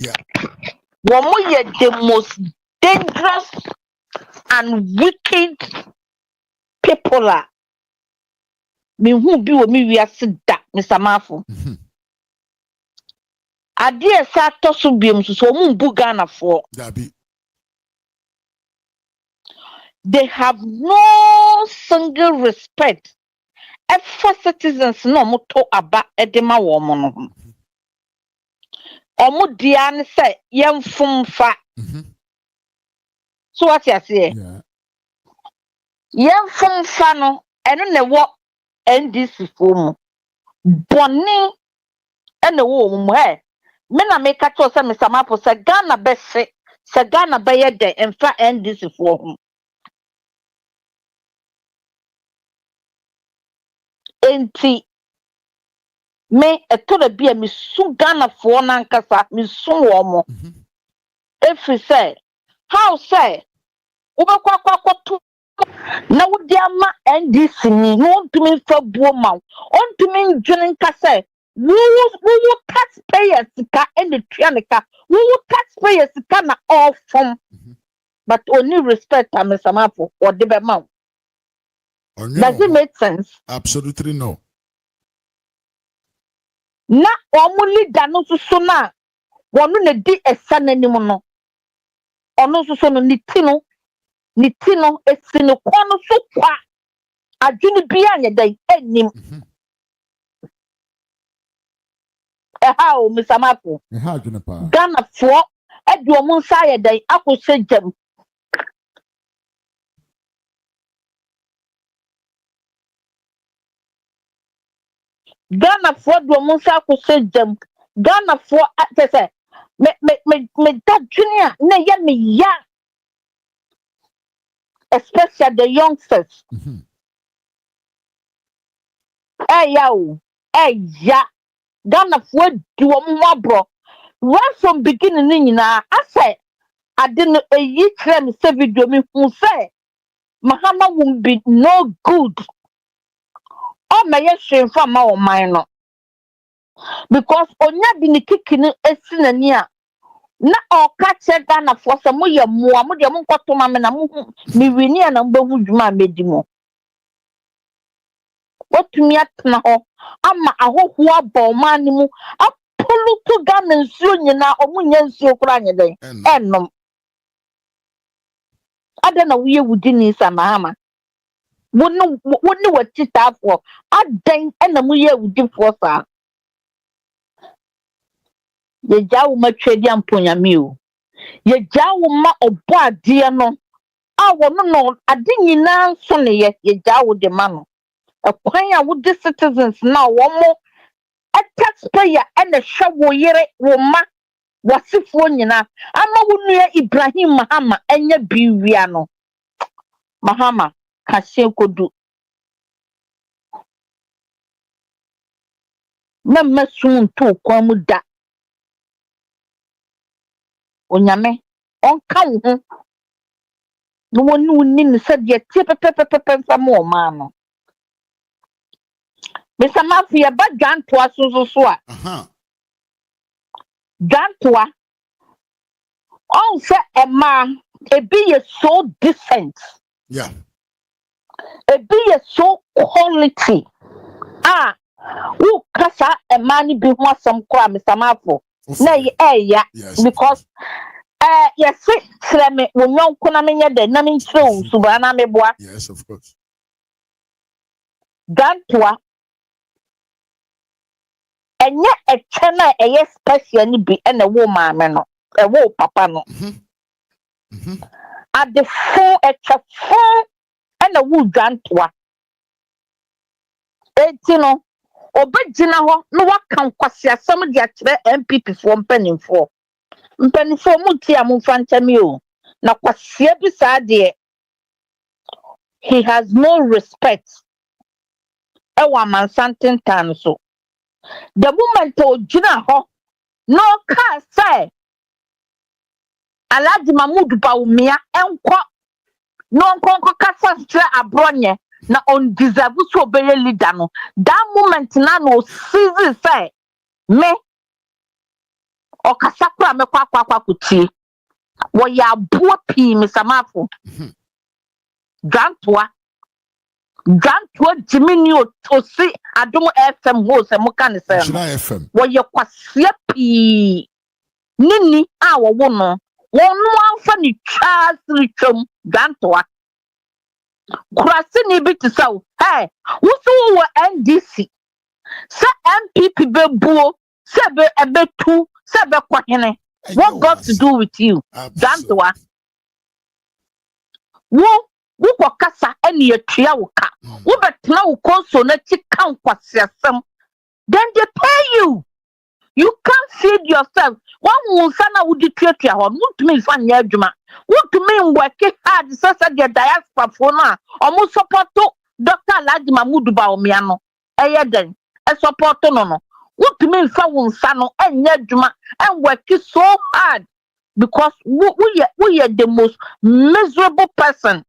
wo mu ye the most dangerous and wicked people me hu bi wo mi wiase da Mr. Mafo ade sa to so biem so mu mbu Ghana fo dabi they have no single respect for citizens no moto aba edema wo mo no omo dia ne say yemfumfa so what you say yemfumfa no eno ne wo NDC fo mu boni ene wo mu he me na me ka to say Mr. Mafo say Ghana be se Ghana be ye de emfa NDC fo ho enti me etore bia me su Ghana fo na nkasa me su wo mo efi say how say ubekwa to na wodi ama NDC ni no ntumi fa buo ma ontumi ndwene nka say wo taxpayers ka ene tuaneka wo taxpayers ka na all from but only respect Mr. Mafo or the be ma does it make sense? Absolutely no. Na omu leader no so na wonu ne di esa nanim no ono so no ni ti no esi no kono so kwa adwene bia anya dai enim o Mr. Mafo adwene pa Ghana fo edi omu nsa ya dai akose jam Ghana for do munsa ko se jam Ghana for say me that junior na ya me ya especially the youngsters ya Ghana for do mo right from beginning nyina I say I didn't yi krem say video me hu say Mahama won't be no good o me ye hwe fa ma o man no because onya bi ni kikini esinani a na o ka che Ghana for say mo ye moa mo de mo nkoto ma me na mo mi wini na mba hu dwuma medi mo otumi atna ho ama ahohu aba man ni mu apolutu Ghana nsuo nyina omunya nsuo kura anye den enom ada na wo ye wudi ni sa Mahama woni watitafo adan na mo ye wudi fo sa ye jawo matwedi amponyame o ye jawo ma obo ade no a wono no ade nyina nso ne ye jawo de ma no ekwan a wo de citizens na wo mo a taxpayer na hwe wo yere wo ma wasifo nyina ama wo nua Ibrahim Mahama enya biwia no Mahama kase kodu na masun to kwa mu da onyame onka wo ho no wonu ni ne said ye tie pepepepe fa mo ma no Mr. Mafia ba dwantoa so a dwantoa on say a man ebi ye so decent ebi ye so quality who kasa a man be ho asem kwa Mr. Mafo na ya because yes say me wo nyonko na menye de na mentre wo suba na meboa yes of course dwantoa enye echena eye special ni bi na wo maame no wo papa no at the full echefo na wo dwantoa enti no obegina ho no waka kwase asem de akire MPP fo mpanimfo mu ti amfa ntami o na kwase bi saa de he has no respect ewa mansanten tan so the moment ogina ho no ka say Alhaji Mahmood Bawumia enko no nkonko kasa stre abronye na on deserve so obere leader no that moment na no season say me okasa kura me kwakwa kutie wo ya buo pi Mr. Mafo Gantoa Jiminy osi adum FM ho se mo kan se no wo ye kwase pi nini a wo no wonu anfa ni twa sritwam Gantoa kurase ni bi to say wo so wo NDC se MPP bebuo se be ebetu se be kwahene what got to do with you Gantoa wo kasa eni etua wo ka wo betena wo konso na ti kan kwasiasem then they pay you can't feed yourself one won sana wo dituatua ho mutumi fa nya adwuma wotumi work hard so the diaspora fo na omo support Dr. Alhaji Mahmood Bawumia no eye den e support no wotumi fa won sa no enya adwuma and work so hard because we are the most miserable person.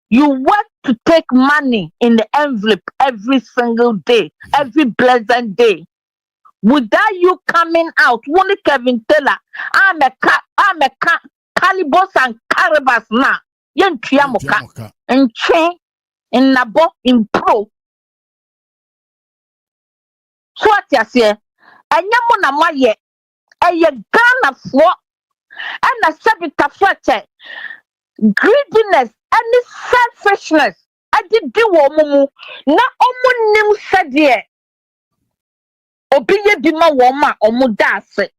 You work to take money in the envelope every single day, every blessed day. Without you coming out, only Kevin Taylor, I'm a calibos and caribas na. Yen triamoka, and chain, in nabo, in pro. So what you say? And yamuna maye, and ye gun of what? And a sabita fete. Greediness and selfishness. I did do woman. Na omu nim said Obiye bima woma omudase.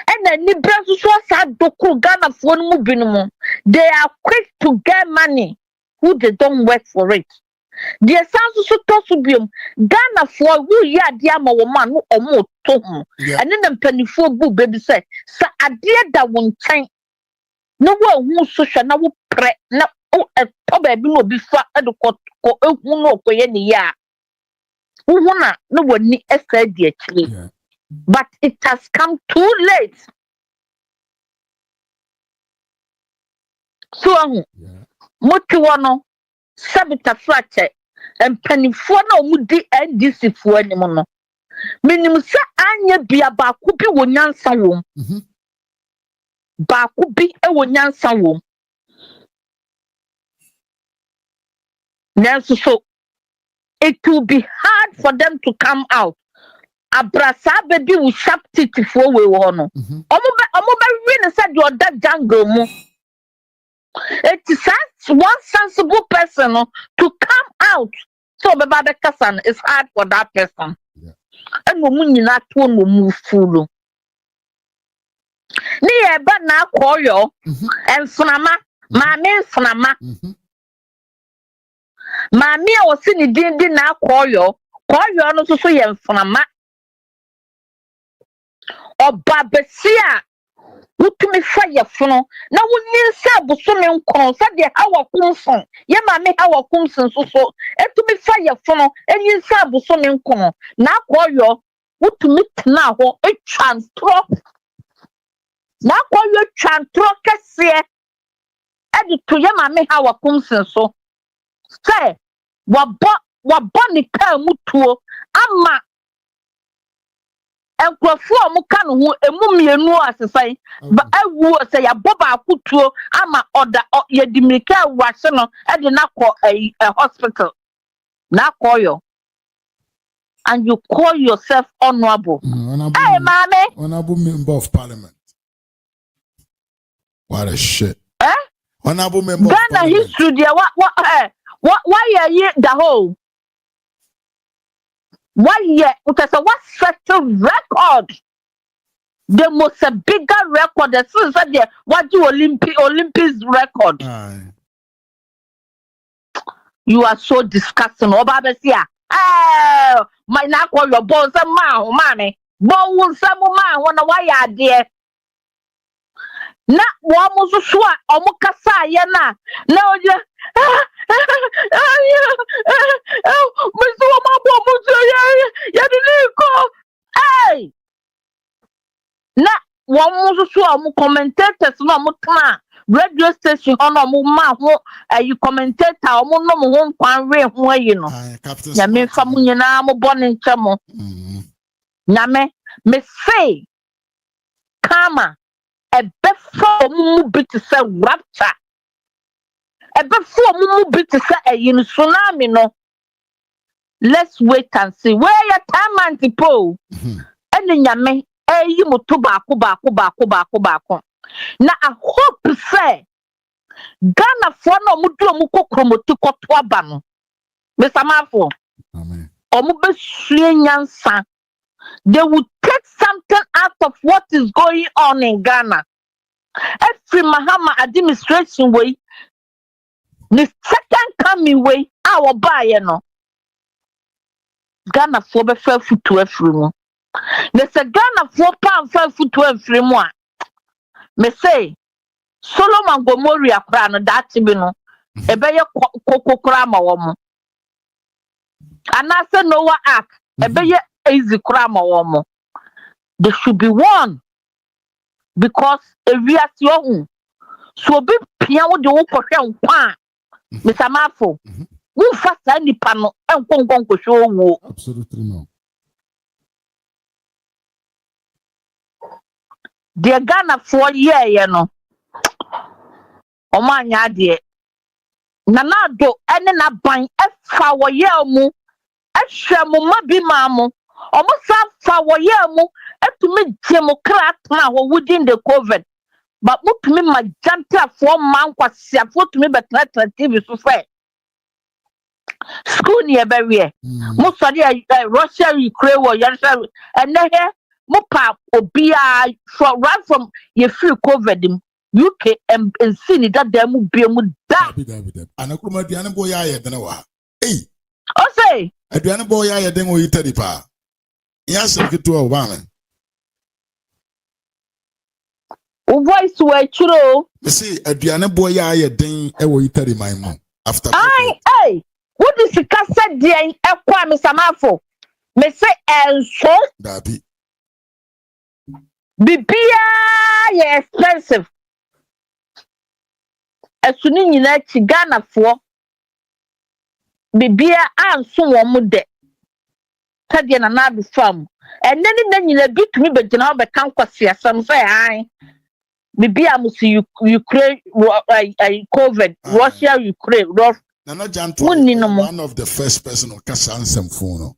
And then ni brasu so sa doku Ghana phone mu binumu. They are quick to get money who they don't work for it. The sounds so tosubium Ghana for who ya dia ma woma no omo to hu. And then penifo bu baby say sa adie da won chen. No one who social na wo pre na o baby no bi fa edukọ ko ehun no koye ni ya uhuna no woni esedi akire but it has come too late so moti wono sabita frache empanifo na omudi NDC fo anim no minim se anya bia ba ko bi wonyansa wom ba ko bi e wonyansa wom so it will be hard for them to come out. Abrasa baby will sharp teeth for we wono. Omo be said you that jungle mu. It is one sensible person to come out. So be bad person it's hard for that person. And wo nyina to no mu fulu. Ni e ba na koyo enfunama maame enfunama. Mami a wosi ni dindi na koyo no so ye mframa oba besia wutumi fa ye fono na wonni nsa busome nkon sa de hawa kumfon ye mami hawa kumson so etumi fa ye fono enyi nsa busome nkon na koyo wutumi tena ho e transfer na akɔyɛ twantoro kɛseɛ ɛde to yɛ maame ha wɔ kumsen so sɛ wabɔ ne kaa mu tuo ama nkurɔfoɔ a wɔka ne ho emu mmienu asesan ba awu sɛ yɛabɔ baako tuo ama ɔda yɛde mirika awurahye no ɛde n'akɔ hospital na akɔyɔ. And you call yourself honorable. Hey, mommy. Honorable member of parliament. What a shit. Eh? Honorable member Ghana of parliament. history there. Why are you the whole? Why yeah? Because what settle record? The most bigger record. The since there. What do Olympics record? You are so disgusting. Obabesia. My na call your bones a man, mommy. Bones some man, one why are there. Na woman so sure, Omukasa, yana. No, yeah. Mr. Hey! Na woman so sure, commentators, no more radio station on a muma you commentator or no one can read who you know. Yame Famuina mo born in Chamo. Yame me say karma a before mu bit to say rapture. A before mu bit to say a tsunami no. Let's wait and see where your time and the pole. And then yame you mo tobacco. Na I hope say Ghana for no mudu muko kromoti kotwa ba no. Mr. Mafo. Amen. Omu nyansa. They will take something out of what is going on in Ghana. Every Mahama administration way, the second coming way, our buy no. Ghana for be fair foot to every one. There's a Ghana for pound fair foot to every one. Me say Solomon Gomoria Krano that no ebeye kokokra ma wo mo anase Noah Ark ebeye easy kra ma wo mo. There should be one because ewiase ohun so obi pia wo de wo kohwe nkwa Mr. Mafo wo fa sa nipa no enkonkon kohwe owo. Absolutely no. The Ghana for year, no. Omanya de Nanado, and then a bang F for yelmu, F shamu mabi mamu, almost for yelmu, and to me Democrat now within the COVID. But what to me, my janta for man was to me, but not TV so fair. School near barrier. Most of Russia, Ukraine, or Yarsa, and then Mopa obia from right from your free COVID UK and see that them will be da. And a kuma diana boy I wa. Hey, oh say a diana boy I then we tell pa. Yes, I get to a woman. Voice were true. You see, a diana boy I then I will tell my mom after. Hey, what is the cassette dear in Equa, Mr. Mafo? Me say and so Dabi. Bibia expensive. As soon as you like Ghana for Bibia and so one more day. Tadian and I be from. And then you beat me, but you know, but can't see some say, I Bibia must see Ukraine, COVID, Russia, Ukraine, Nana Janto, one of the first person who can some phone.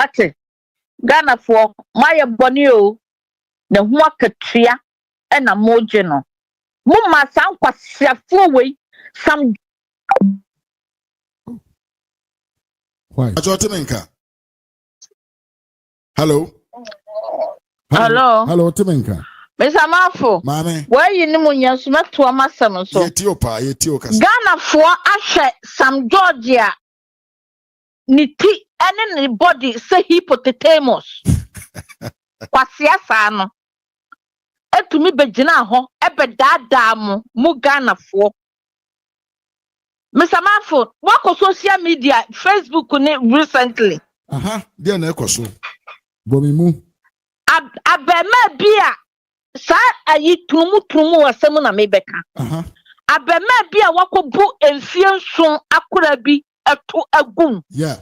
Okay. Ghana for my bonio, the Huakatria and a mojeno. Mumma sound quite way some. Why? Hello. Hello, Timenka. Miss Amafo, Mammy, where you know when smet to a massam so. Ethiopia. Ghana for Ashe, some Georgia. Niti anybody say hippopotamus. Kwasiasa no. Etumi begina ho ebe dada mu Ghana for. Mr. Mafo, what on social media, Facebook recently. Dear Nekoso. Bomimu. abema bia sa ayi tumu asem na mebeka abema bia wakobu emfie nson akora bi eto agum yeah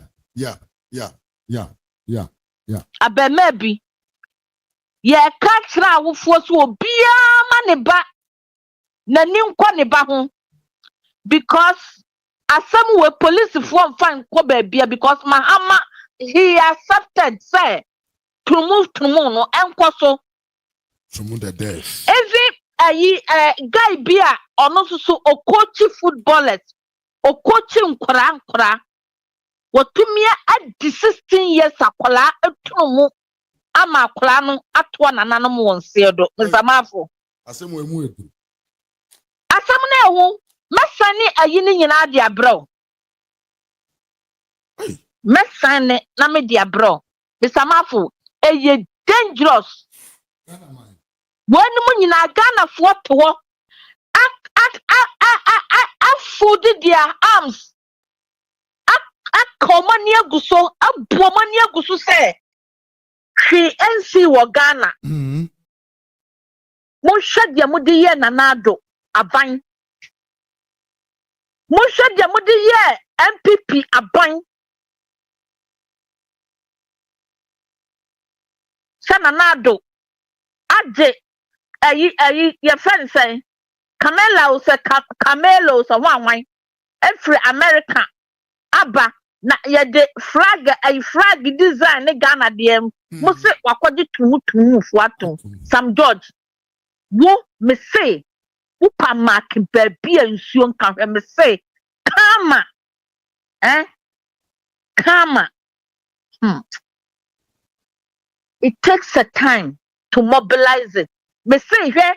abema bi ye ka kira awofo so obia ma ne ba na ni nkwa ne ba ho because asem we police for fan ko ba bia because Mahama he accepted say tumu no enko so the death every guy bia ono so okochi footballers okochi nkora wotumia at 16 years akola etumu ama akola no atwa nananom wonse do nsamafo asem we mu edu asem na ehu mesane ayi ni nyina de abro mesane na me de abro nsamafo eye dangerous when mu nyina Ghana fo to ho food their arms akomani aguso abomani aguso say hwe ensi wo Ghana mo hwede mo de ye nanado aban mo hwede mo de ye MPP aban sananado ade ayi ye friend say Camelo so wanwan every America aba na ye de flag design ne Ghana dem mo se wakwaje tumu fu aton Sam George wo me say upa mark baby ensuo nka me say kama it takes a time to mobilize it me say here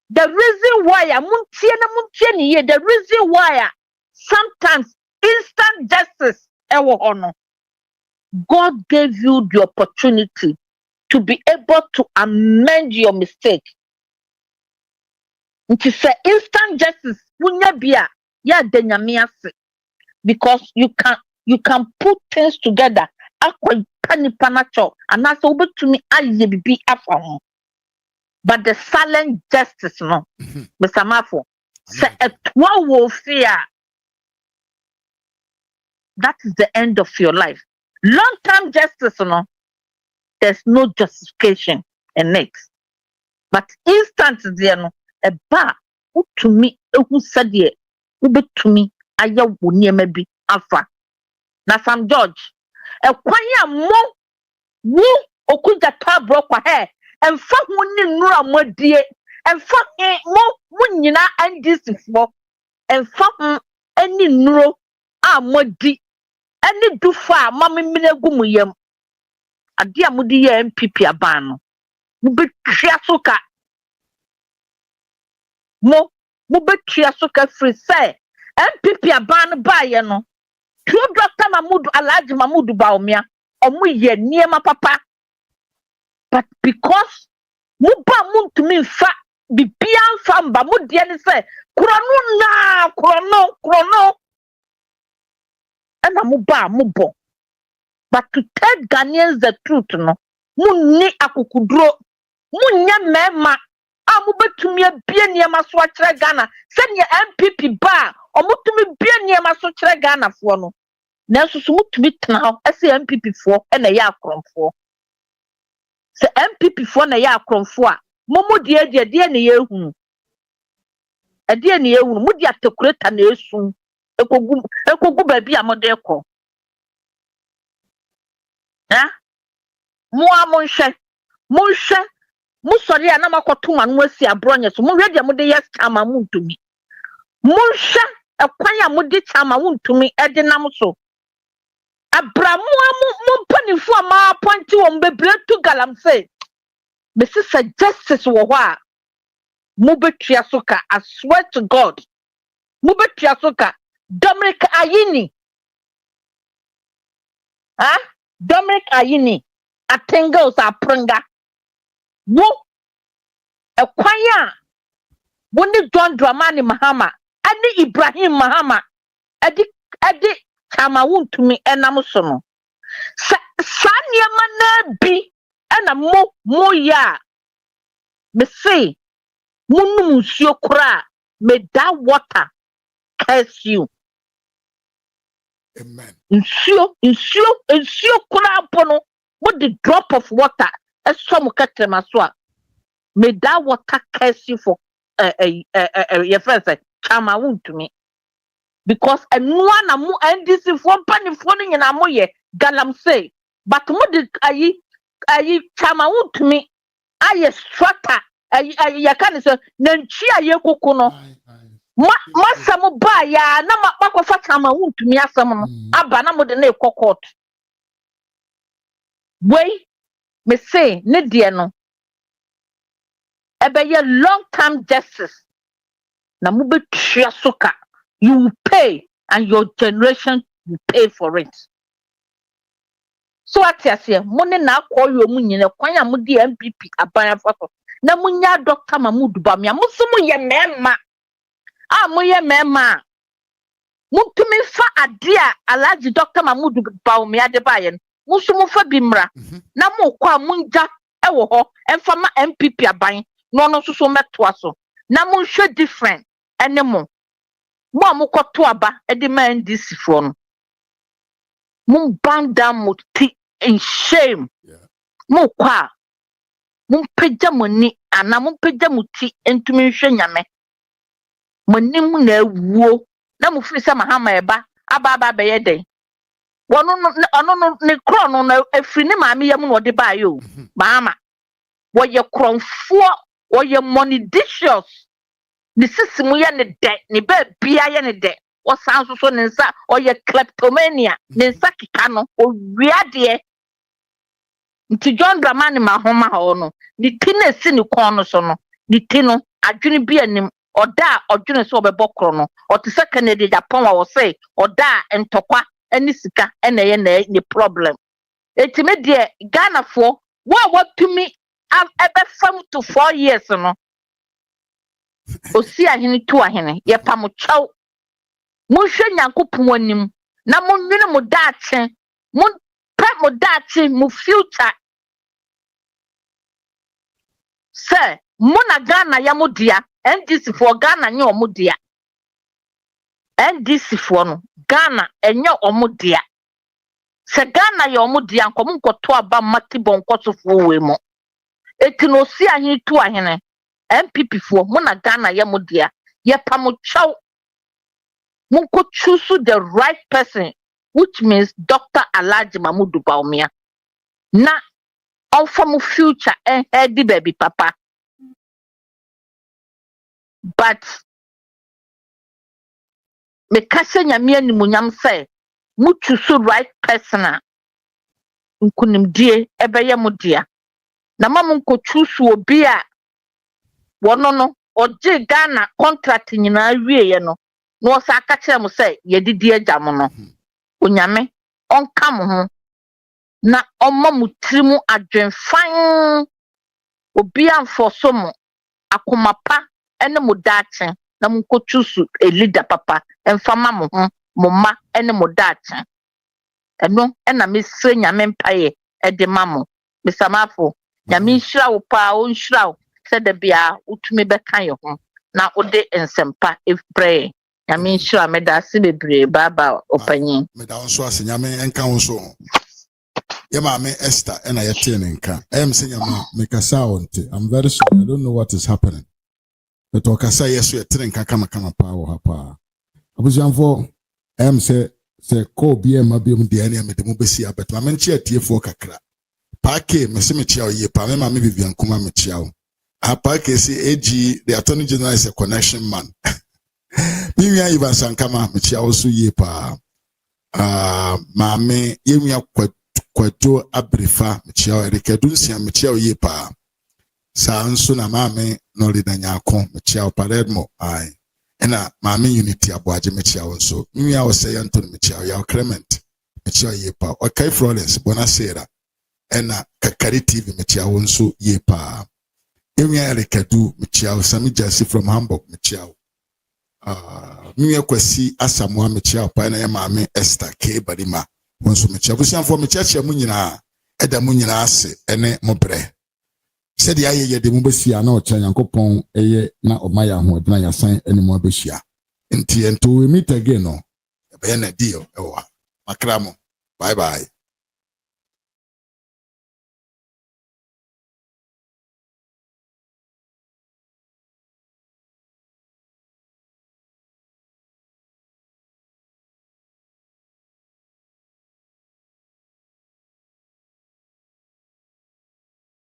the reason why the reason why sometimes instant justice God gave you the opportunity to be able to amend your mistake. It is instant justice because you can put things together. But the silent justice, no, Mr. Mafo, say a fear. That is the end of your life. Long-term justice, no, there's no justification in it. But instant, there, no, a bar, who to me, who said ye, who be to me, I will maybe alpha. Now, Sam George, a kwanya mo, woo, okuja ta broke hair. And fuck winning no more dear, and fuck more winning and this for, and fuck any no more deep, any do far, mammy minagumuyam. A dear mudia MPP abano. Mubit triasuka mo, mubit triasuka free say, MPP abano bayano. Two Dr. Mahmoud Alaji Mahmoud Baumia, or we near my papa. But because muba muntu mi fa bibian famba mudie ni say krono and mubo. But to tell Ghanaians the truth, no, munni akukudro, munya mema, amubetumi bie niema so akere Ghana, send your MPP ba, or mutumi bie niema so akere Ghana for no. Nanso so mutumi tena as MPP for and a ya for. Se MPP for na ya akromfo a momo de ne yehu e de ne yehu mo de atekureta na esu ekogu ba bi amode ko mo amonhwe mo sori a na makoto ma no asi abronye so mo hwe de mo de yes chama mo ntumi mo hwe ekwan a mo de chama mo ntumi e de nam so abramu mo panifo ma appoint won bebre to galam say Mrs. Justice wo ho a mo betua soka I swear to God mo betua soka Dominic Ayini Dominic Ayini atenga usa prenga wo ekwan a woni John Dramani Mahama ani Ibrahim Mahama adi chama wuntumi enam so no sa niema na bi ɛna mo ya me say munum nsuo kura may that water curse you. Amen. Nsuo kura pono with the drop of water some katrema so may that water curse you for your friend say chama won to me because enua na mo ndc for panifo no nyina mo ye galamsey but mo de ayi chama won to me aye strata ya kan say na ntwi aye koko no masam ba ya na makwafa chama won to me asam no aba na mo de na ekokot wey me say ne de no ebe ye long term justice na mo betwa soka you will pay and your generation will pay for it. So what you say, money na call you munyine kwanya mu di MPP abaya faso. Na munya Dr. Mahmood Bawumia musumu ye mema. Mu ye mema. Mutumi fa adia Alhaji Dr. Mahmood Bawumia de bayen. Musumu fa bimra. Na mu kwa munja ewo ho emfa ma MPP aban. No so meto aso. Na mu hwe different enemo. Mo amukoto aba edi ma NDC fo no mun ban down muti in shame mo kwa mun pagya moni ana mun pagya muti entumi hwe nyame monim na ewuo na mu firi se mahama eba aba be ye den wono no ne kro no na afiri ne maame yam no de ba yo maama wo ye kronfo wo ye monidicious the system ya ne de ne ba bia ya ne de o san so ne nsa o ye kleptomania ne nsa kika no o wiade nti John Dramani mahoma ho no ni ti na si ne kon no so no ni ti no adwene bia nim oda odwene so obebokro no o te se Kennedy Japan wa wo say oda entokwa ani sika ena ye na ni problem etime de Ghana fo wa tumi ebe fam to 4 years no osi ahene tu ahene ye pam chaw munhwe Nyankopon anim na munwene mo daache mun pe mo daache mo future se muna Ghana ya modia NDC for Ghana nye omodia NDC for no Ghana enye omodia se Ghana ya omodia nkom nkoto aba matibon kwotofo we mo etino osi ahene tu ahene MPP for muna Ghana ya modia ye pam chaw munko choose the right person, which means Dr. Alhaji Mahmood Bawumia. Na on future heady baby papa. But me kase nyamia ni munyam say mu choose right person nkunimdie ebeye mudia. Na mamunko choose obi a wono no oje Ghana contract nyina wie ye no. No sa ka kire mo say ye didi agya mo no onyame onka mo ho na omma mutirimu adwenfan obi amfoso mo akomapa ene mo daache na mo kochusu a leader papa emfama mo ho mo ma ene mo daache eno ena mesre nyame mpaye e de mamo mesamafo nyame nhira wo pa o nhira wo se de bia utumi beka ye ho na ode ensempa pray nyame nhira me da se bebre baba opanyin me da onso ase nyame enka onso ye maame Esther ena ye tie ne nka em se nyama me kasa onte I'm very sorry I don't know what is happening but okasa yeso ye tie nka kama pa wo ha pa abujanfo em se ko bi ma bi mu de ne me de mu besi abet ma menchi atiefo kakra pa ke me se me chia oye pa me ma me Vivian kuma me chia o apa ke se AG the attorney general is a connection man Mimia Ivan Sankama mechia osu ye pa maame yemia kwato abrifa mechia erekedu nsia mechia ye pa sa nso na maame no le danyako mechia oparedmo ai ena maame unity aboaje mechia nso mimia oseye Anthony mechia ya Clement mechia ye pa Okai Florence Bonasera ena Kakari TV mechia nso ye pa yemia erekedu mechia Sami Jasi from Hamburg mechia miye kwasi asamoa mechia pa na ya maame Esther K Barima wonso mechia busianfo mechia mu nyina ɛda mu nyinaa ase ɛne mo brɛ sɛdeɛ ayɛ yɛ de mu bɛhyia na ɔkyɛ Nyankopɔn ɛyɛ na ɔma yɛ ahoɔden na yɛasan ɛne mu abɛhyia nti ɛnto we meet again no ɛbɛyɛ na deal ɛwɔ ha makra mo bye bye